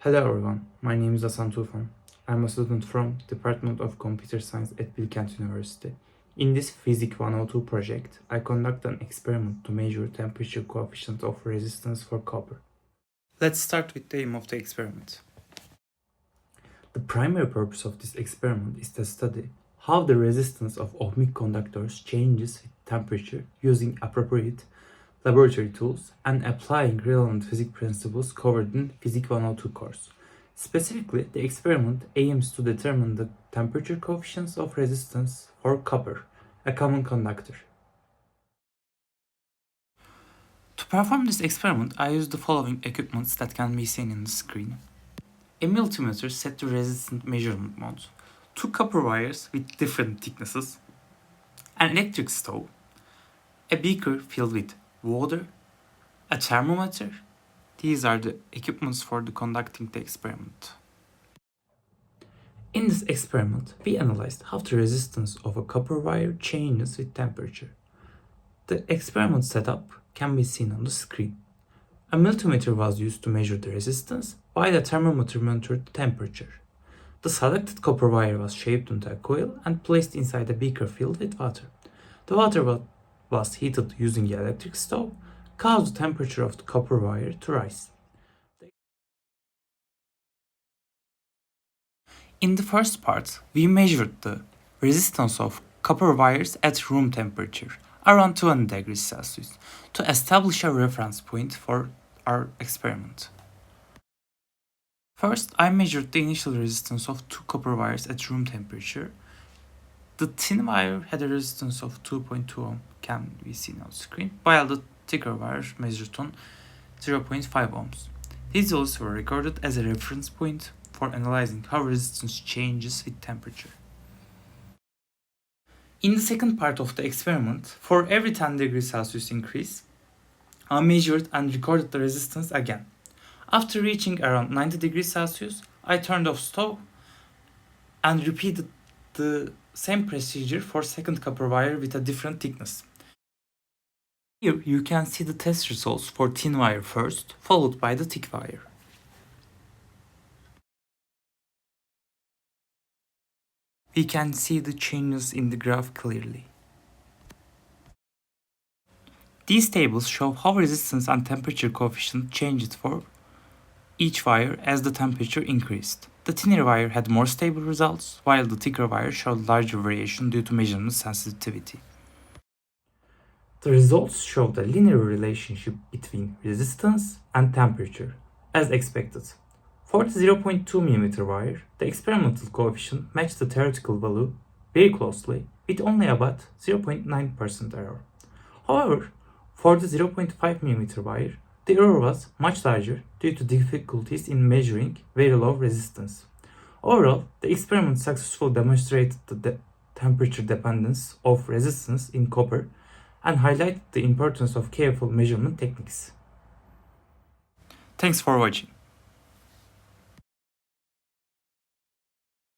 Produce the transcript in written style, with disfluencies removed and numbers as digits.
Hello everyone, my name is Hasan Tufan. I'm a student from Department of Computer Science at Bilkent University. In this Physics 102 project, I conduct an experiment to measure temperature coefficient of resistance for copper. Let's start with the aim of the experiment. The primary purpose of this experiment is to study how the resistance of ohmic conductors changes with temperature using appropriate laboratory tools and applying relevant physics principles covered in Physics 102 course. Specifically, the experiment aims to determine the temperature coefficients of resistance for copper, a common conductor. To perform this experiment, I used the following equipments that can be seen in the screen. A multimeter set to resistance measurement mode, two copper wires with different thicknesses, an electric stove, a beaker filled with water, a thermometer. These are the equipments for conducting the experiment. In this experiment, we analyzed how the resistance of a copper wire changes with temperature. The experiment setup can be seen on the screen. A multimeter was used to measure the resistance, while a thermometer monitored the temperature. The selected copper wire was shaped into a coil and placed inside a beaker filled with water. The water was heated using the electric stove, caused the temperature of the copper wire to rise. In the first part, we measured the resistance of copper wires at room temperature, around 200 degrees Celsius, to establish a reference point for our experiment. First, I measured the initial resistance of two copper wires at room temperature. The thin wire had a resistance of 2.2 ohm, can be seen on screen, while the thicker wire measured on 0.5 ohms. These values were recorded as a reference point for analyzing how resistance changes with temperature. In the second part of the experiment, for every 10 degrees Celsius increase, I measured and recorded the resistance again. After reaching around 90 degrees Celsius, I turned off stove and repeated the same procedure for second copper wire with a different thickness. Here you can see the test results for thin wire first, followed by the thick wire. We can see the changes in the graph clearly. These tables show how resistance and temperature coefficient changed for each wire as the temperature increased. The thinner wire had more stable results, while the thicker wire showed larger variation due to measurement sensitivity. The results showed a linear relationship between resistance and temperature, as expected. For the 0.2 mm wire, the experimental coefficient matched the theoretical value very closely, with only about 0.9% error. However, for the 0.5 mm wire, the error was much larger due to difficulties in measuring very low resistance. Overall, the experiment successfully demonstrated the temperature dependence of resistance in copper and highlighted the importance of careful measurement techniques. Thanks for watching.